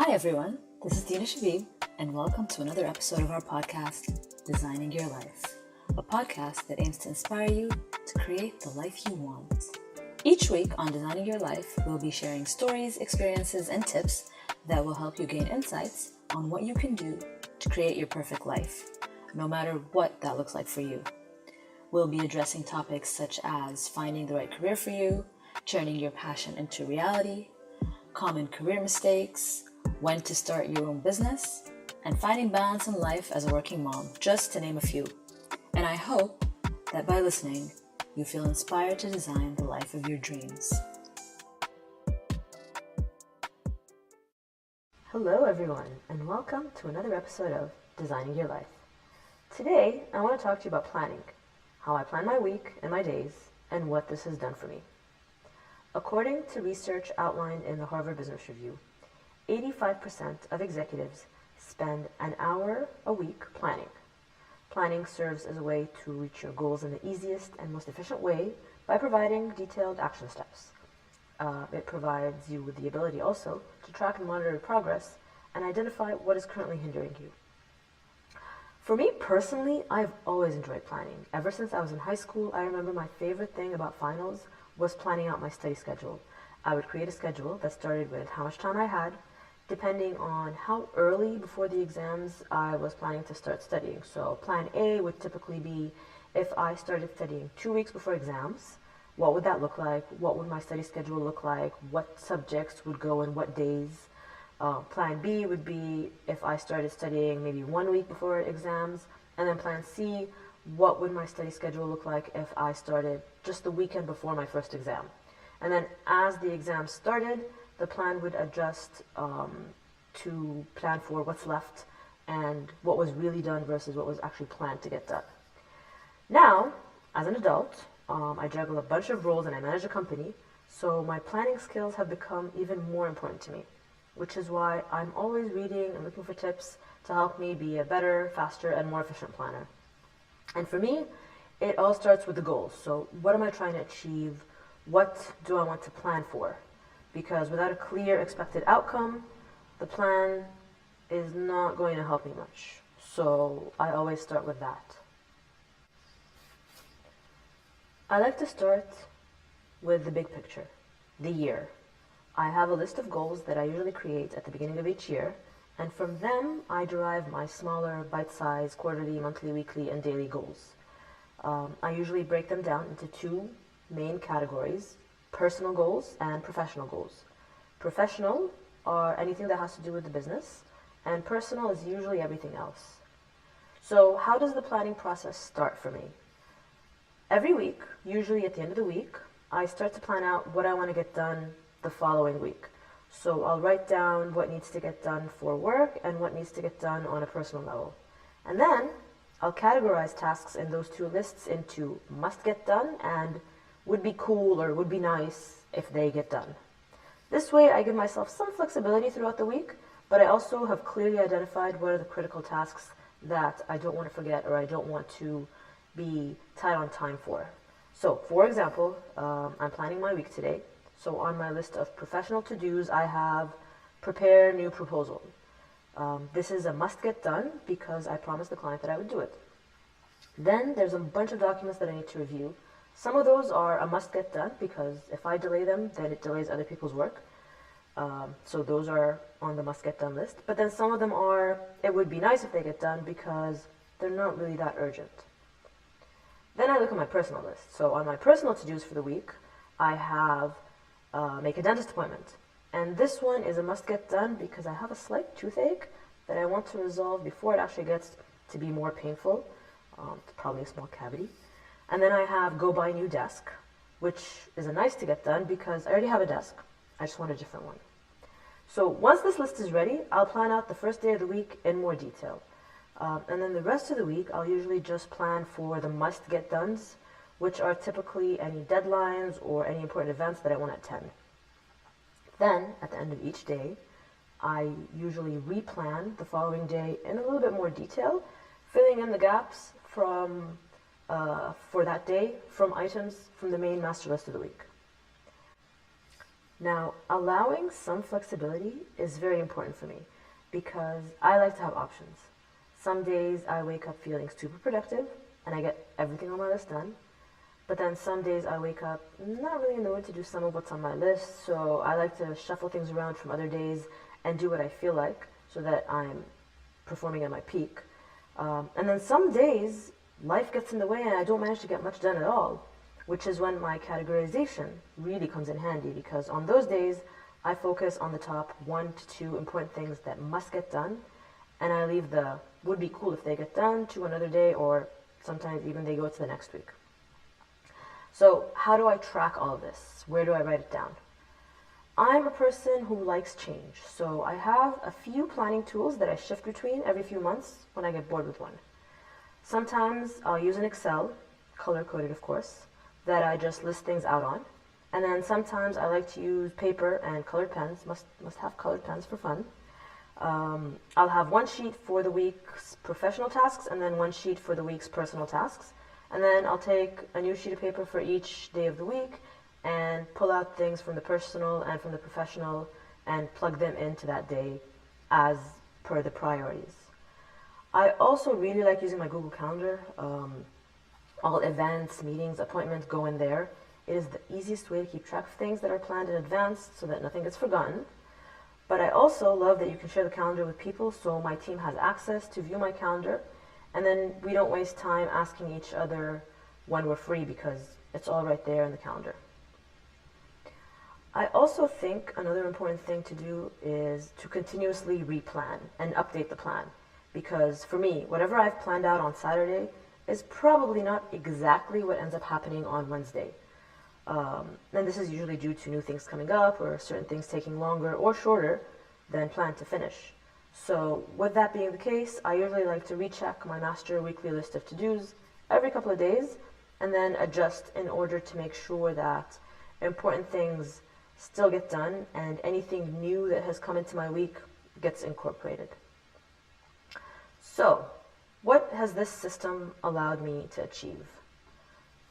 Hi everyone, this is Dina Shabib, and welcome to another episode of our podcast, Designing Your Life, a podcast that aims to inspire you to create the life you want. Each week on Designing Your Life, we'll be sharing stories, experiences, and tips that will help you gain insights on what you can do to create your perfect life, no matter what that looks like for you. We'll be addressing topics such as finding the right career for you, turning your passion into reality, common career mistakes, when to start your own business, and finding balance in life as a working mom, just to name a few. And I hope that by listening, you feel inspired to design the life of your dreams. Hello everyone, and welcome to another episode of Designing Your Life. Today, I want to talk to you about planning, how I plan my week and my days, and what this has done for me. According to research outlined in the Harvard Business Review, 85% of executives spend an hour a week planning. Planning serves as a way to reach your goals in the easiest and most efficient way by providing detailed action steps. It provides you with the ability also to track and monitor your progress and identify what is currently hindering you. For me personally, I've always enjoyed planning. Ever since I was in high school, I remember my favorite thing about finals was planning out my study schedule. I would create a schedule that started with how much time I had, depending on how early before the exams I was planning to start studying. So plan A would typically be if I started studying 2 weeks before exams, what would that look like? What would my study schedule look like? What subjects would go in what days? Plan B would be if I started studying maybe 1 week before exams. And then plan C, what would my study schedule look like if I started just the weekend before my first exam? And then as the exam started, the plan would adjust to plan for what's left and what was really done versus what was actually planned to get done. Now, as an adult, I juggle a bunch of roles and I manage a company, so my planning skills have become even more important to me, which is why I'm always reading and looking for tips to help me be a better, faster, and more efficient planner. And for me, it all starts with the goals. So what am I trying to achieve? What do I want to plan for? Because without a clear expected outcome, the plan is not going to help me much. So I always start with that. I like to start with the big picture, the year. I have a list of goals that I usually create at the beginning of each year, and from them I derive my smaller, bite-sized, quarterly, monthly, weekly, and daily goals. I usually break them down into two main categories: personal goals and professional goals. Professional are anything that has to do with the business, and personal is usually everything else. So how does the planning process start for me? Every week, usually at the end of the week, I start to plan out what I want to get done the following week. So I'll write down what needs to get done for work and what needs to get done on a personal level. And then I'll categorize tasks in those two lists into must get done and would be cool or would be nice if they get done. This way I give myself some flexibility throughout the week, but I also have clearly identified what are the critical tasks that I don't want to forget or I don't want to be tight on time for. So for example, I'm planning my week today. So on my list of professional to-dos, I have prepare new proposal. This is a must get done because I promised the client that I would do it. Then there's a bunch of documents that I need to review. Some of those are a must get done because if I delay them, then it delays other people's work. So those are on the must get done list. But then some of them are, it would be nice if they get done because they're not really that urgent. Then I look at my personal list. So on my personal to-dos for the week, I have make a dentist appointment. And this one is a must get done because I have a slight toothache that I want to resolve before it actually gets to be more painful. It's probably a small cavity. And then I have go buy a new desk, which is a nice to get done because I already have a desk. I just want a different one. So once this list is ready, I'll plan out the first day of the week in more detail. And then the rest of the week, I'll usually just plan for the must get dones, which are typically any deadlines or any important events that I want to attend. Then, at the end of each day, I usually replan the following day in a little bit more detail, filling in the gaps for that day from items from the main master list of the week. Now, allowing some flexibility is very important for me because I like to have options. Some days I wake up feeling super productive and I get everything on my list done. But then some days I wake up not really in the mood to do some of what's on my list, so I like to shuffle things around from other days and do what I feel like so that I'm performing at my peak. And then some days life gets in the way and I don't manage to get much done at all, which is when my categorization really comes in handy because on those days I focus on the top 1 to 2 important things that must get done and I leave the would be cool if they get done to another day or sometimes even they go to the next week. So how do I track all of this? Where do I write it down? I'm a person who likes change, so I have a few planning tools that I shift between every few months when I get bored with one. Sometimes I'll use an Excel, color-coded of course, that I just list things out on. And then sometimes I like to use paper and colored pens, must have colored pens for fun. I'll have one sheet for the week's professional tasks and then one sheet for the week's personal tasks. And then I'll take a new sheet of paper for each day of the week and pull out things from the personal and from the professional and plug them into that day as per the priorities. I also really like using my Google Calendar. All events, meetings, appointments go in there. It is the easiest way to keep track of things that are planned in advance so that nothing gets forgotten. But I also love that you can share the calendar with people so my team has access to view my calendar and then we don't waste time asking each other when we're free because it's all right there in the calendar. I also think another important thing to do is to continuously replan and update the plan because for me, whatever I've planned out on Saturday is probably not exactly what ends up happening on Wednesday. And this is usually due to new things coming up or certain things taking longer or shorter than planned to finish. So with that being the case, I usually like to recheck my master weekly list of to-dos every couple of days and then adjust in order to make sure that important things still get done and anything new that has come into my week gets incorporated. So, what has this system allowed me to achieve?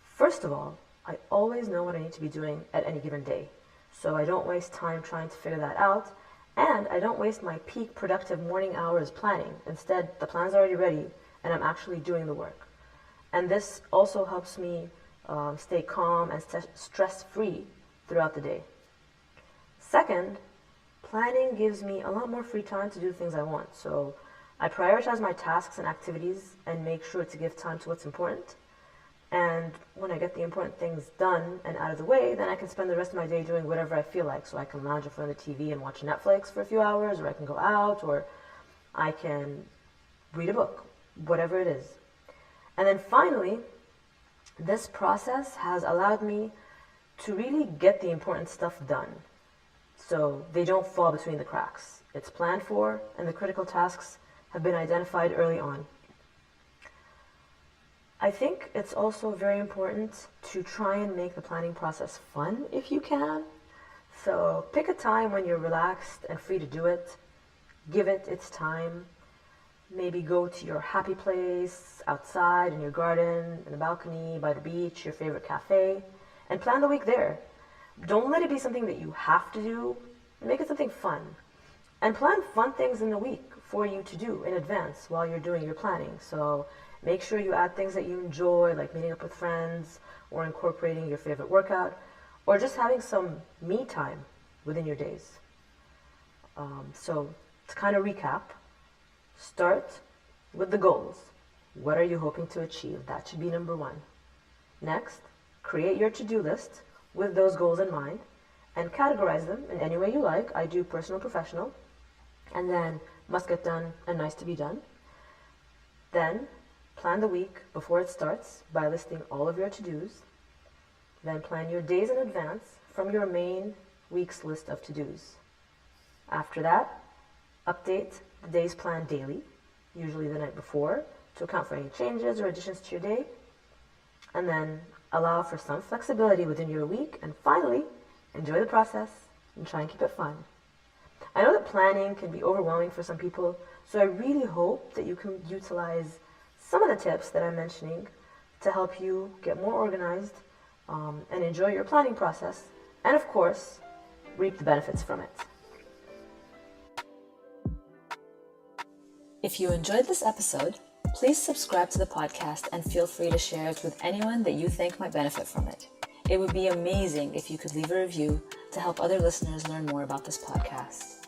First of all, I always know what I need to be doing at any given day, so I don't waste time trying to figure that out, and I don't waste my peak productive morning hours planning. Instead, the plan's already ready, and I'm actually doing the work. And this also helps me stay calm and stress-free throughout the day. Second, planning gives me a lot more free time to do things I want, so I prioritize my tasks and activities and make sure to give time to what's important. And when I get the important things done and out of the way, then I can spend the rest of my day doing whatever I feel like. So I can lounge in front of the TV and watch Netflix for a few hours, or I can go out, or I can read a book, whatever it is. And then finally, this process has allowed me to really get the important stuff done. So they don't fall between the cracks. It's planned for, and the critical tasks have been identified early on. I think it's also very important to try and make the planning process fun if you can. So pick a time when you're relaxed and free to do it. Give it its time. Maybe go to your happy place, outside, in your garden, in the balcony, by the beach, your favorite cafe, and plan the week there. Don't let it be something that you have to do. Make it something fun. And plan fun things in the week for you to do in advance while you're doing your planning. So make sure you add things that you enjoy, like meeting up with friends, or incorporating your favorite workout, or just having some me time within your days. So to kind of recap, start with the goals. What are you hoping to achieve? That should be number one. Next, create your to-do list with those goals in mind and categorize them in any way you like. I do personal, professional, and then must get done and nice to be done. Then plan the week before it starts by listing all of your to-dos. Then plan your days in advance from your main week's list of to-dos. After that, update the day's plan daily, usually the night before, to account for any changes or additions to your day. And then allow for some flexibility within your week. And finally, enjoy the process and try and keep it fun. I know that planning can be overwhelming for some people, so I really hope that you can utilize some of the tips that I'm mentioning to help you get more organized and enjoy your planning process. And of course, reap the benefits from it. If you enjoyed this episode, please subscribe to the podcast and feel free to share it with anyone that you think might benefit from it. It would be amazing if you could leave a review to help other listeners learn more about this podcast.